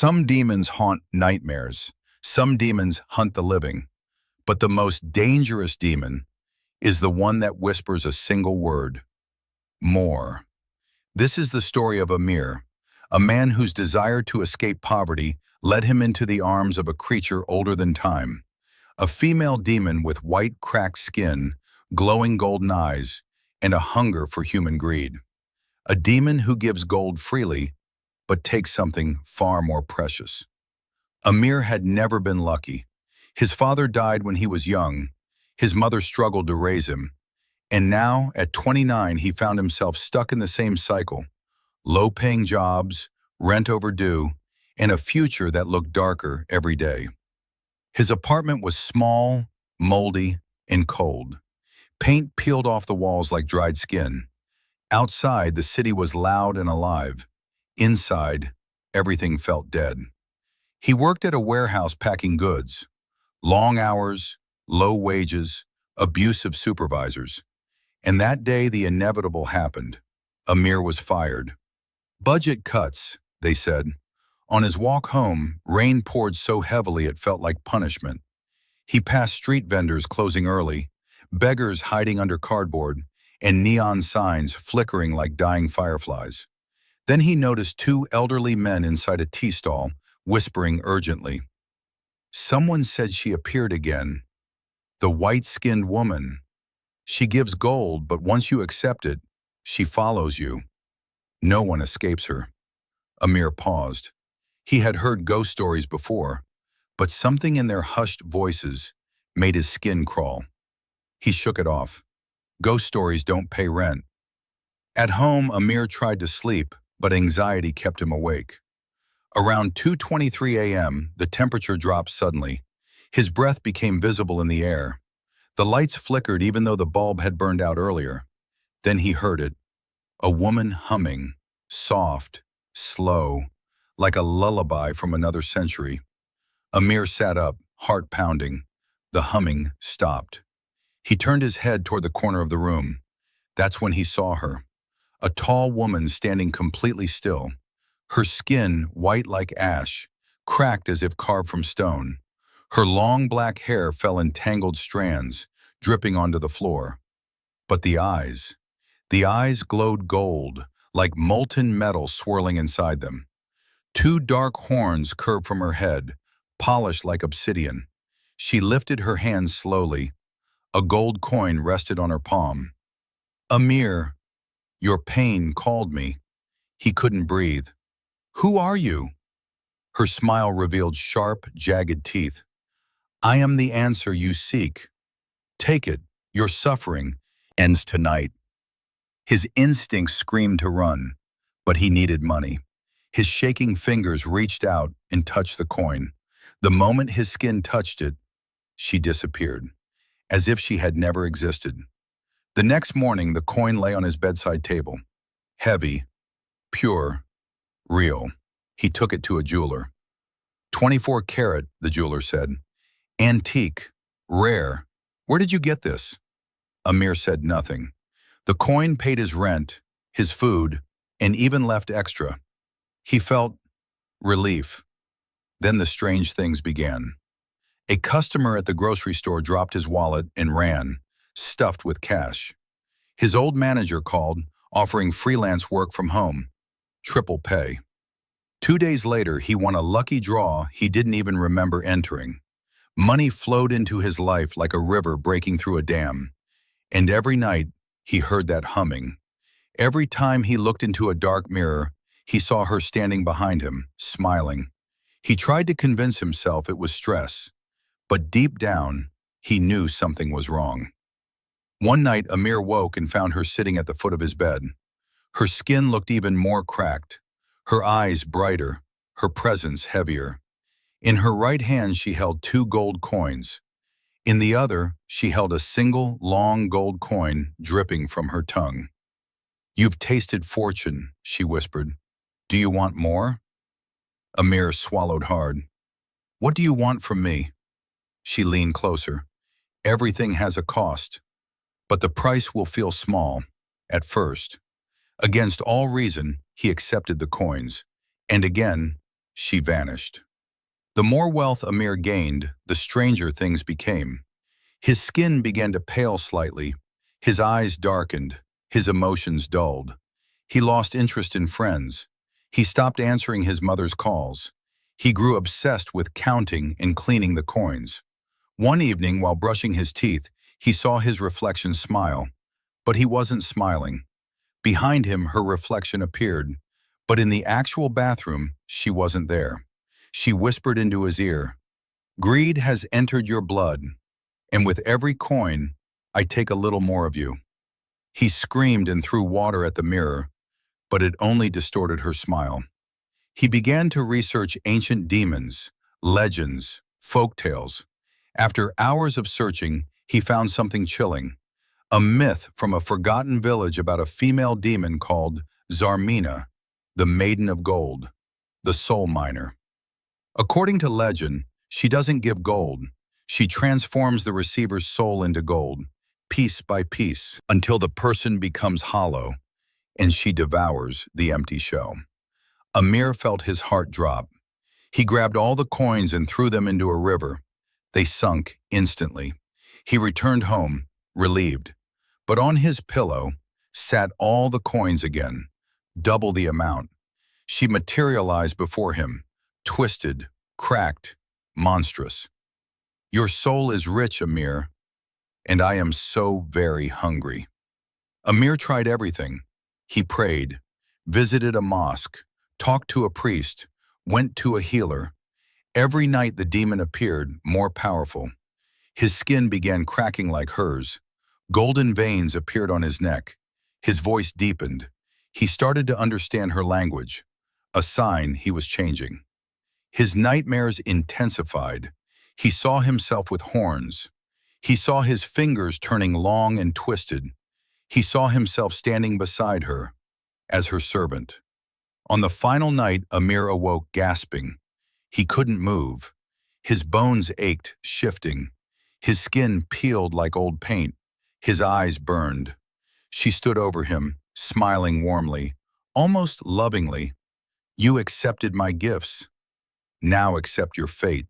Some demons haunt nightmares. Some demons hunt the living. But the most dangerous demon is the one that whispers a single word: more. This is the story of Aamir, a man whose desire to escape poverty led him into the arms of a creature older than time. A female demon with white, cracked skin, glowing golden eyes, and a hunger for human greed. A demon who gives gold freely, but takes something far more precious. Aamir had never been lucky. His father died when he was young. His mother struggled to raise him. And now, at 29, he found himself stuck in the same cycle. Low-paying jobs, rent overdue, and a future that looked darker every day. His apartment was small, moldy, and cold. Paint peeled off the walls like dried skin. Outside, the city was loud and alive. Inside, everything felt dead. He worked at a warehouse packing goods. Long hours, low wages, abusive supervisors. And that day, the inevitable happened. Aamir was fired. Budget cuts, they said. On his walk home, rain poured so heavily it felt like punishment. He passed street vendors closing early, beggars hiding under cardboard, and neon signs flickering like dying fireflies. Then he noticed two elderly men inside a tea stall, whispering urgently. Someone said she appeared again. The white-skinned woman. She gives gold, but once you accept it, she follows you. No one escapes her. Aamir paused. He had heard ghost stories before, but something in their hushed voices made his skin crawl. He shook it off. Ghost stories don't pay rent. At home, Aamir tried to sleep, but anxiety kept him awake. Around 2:23 a.m., the temperature dropped suddenly. His breath became visible in the air. The lights flickered even though the bulb had burned out earlier. Then he heard it. A woman humming, soft, slow, like a lullaby from another century. Aamir sat up, heart pounding. The humming stopped. He turned his head toward the corner of the room. That's when he saw her. A tall woman standing completely still. Her skin, white like ash, cracked as if carved from stone. Her long black hair fell in tangled strands, dripping onto the floor. But the eyes glowed gold, like molten metal swirling inside them. Two dark horns curved from her head, polished like obsidian. She lifted her hands slowly. A gold coin rested on her palm. Aamir, your pain called me. He couldn't breathe. Who are you? Her smile revealed sharp, jagged teeth. I am the answer you seek. Take it. Your suffering ends tonight. His instincts screamed to run, but he needed money. His shaking fingers reached out and touched the coin. The moment his skin touched it, she disappeared, as if she had never existed. The next morning, the coin lay on his bedside table. Heavy, pure, real. He took it to a jeweler. 24 karat, the jeweler said. Antique, rare. Where did you get this? Aamir said nothing. The coin paid his rent, his food, and even left extra. He felt relief. Then the strange things began. A customer at the grocery store dropped his wallet and ran, stuffed with cash. His old manager called, offering freelance work from home. Triple pay. 2 days later, he won a lucky draw he didn't even remember entering. Money flowed into his life like a river breaking through a dam. And every night, he heard that humming. Every time he looked into a dark mirror, he saw her standing behind him, smiling. He tried to convince himself it was stress, but deep down, he knew something was wrong. One night, Aamir woke and found her sitting at the foot of his bed. Her skin looked even more cracked, her eyes brighter, her presence heavier. In her right hand, she held 2 gold coins. In the other, she held a single, long gold coin dripping from her tongue. You've tasted fortune, she whispered. Do you want more? Aamir swallowed hard. What do you want from me? She leaned closer. Everything has a cost, but the price will feel small, at first. Against all reason, he accepted the coins. And again, she vanished. The more wealth Amir gained, the stranger things became. His skin began to pale slightly, his eyes darkened, his emotions dulled. He lost interest in friends. He stopped answering his mother's calls. He grew obsessed with counting and cleaning the coins. One evening, while brushing his teeth, he saw his reflection smile. But he wasn't smiling. Behind him, her reflection appeared. But in the actual bathroom, she wasn't there. She whispered into his ear, "Greed has entered your blood, and with every coin, I take a little more of you." He screamed and threw water at the mirror, but it only distorted her smile. He began to research ancient demons, legends, folk tales. After hours of searching, he found something chilling. A myth from a forgotten village about a female demon called Zarmina, the Maiden of Gold, the soul miner. According to legend, she doesn't give gold. She transforms the receiver's soul into gold, piece by piece, until the person becomes hollow, and she devours the empty shell. Amir felt his heart drop. He grabbed all the coins and threw them into a river. They sunk instantly. He returned home, relieved. But on his pillow sat all the coins again, double the amount. She materialized before him, twisted, cracked, monstrous. "Your soul is rich, Amir, and I am so very hungry." Amir tried everything. He prayed, visited a mosque, talked to a priest, went to a healer. Every night the demon appeared, more powerful. His skin began cracking like hers. Golden veins appeared on his neck. His voice deepened. He started to understand her language, a sign he was changing. His nightmares intensified. He saw himself with horns. He saw his fingers turning long and twisted. He saw himself standing beside her, as her servant. On the final night, Amir awoke gasping. He couldn't move. His bones ached, shifting. His skin peeled like old paint. His eyes burned. She stood over him, smiling warmly, almost lovingly. "You accepted my gifts. Now accept your fate."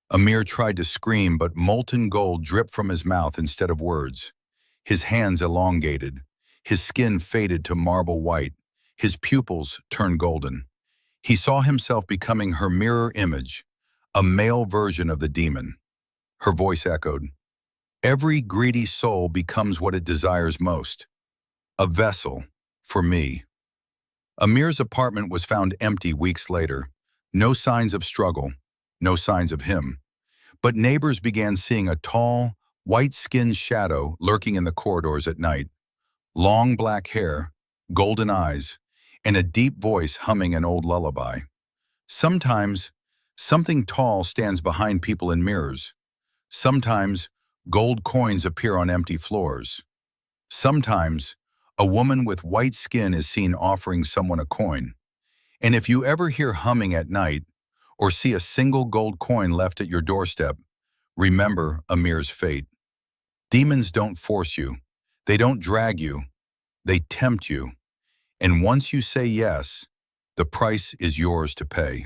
Amir tried to scream, but molten gold dripped from his mouth instead of words. His hands elongated. His skin faded to marble white. His pupils turned golden. He saw himself becoming her mirror image, a male version of the demon. Her voice echoed, "Every greedy soul becomes what it desires most. A vessel for me." Amir's apartment was found empty weeks later. No signs of struggle, no signs of him. But neighbors began seeing a tall, white-skinned shadow lurking in the corridors at night. Long black hair, golden eyes, and a deep voice humming an old lullaby. Sometimes, something tall stands behind people in mirrors. Sometimes, gold coins appear on empty floors. Sometimes, a woman with white skin is seen offering someone a coin. And if you ever hear humming at night or see a single gold coin left at your doorstep, remember Amir's fate. Demons don't force you. They don't drag you. They tempt you. And once you say yes, the price is yours to pay.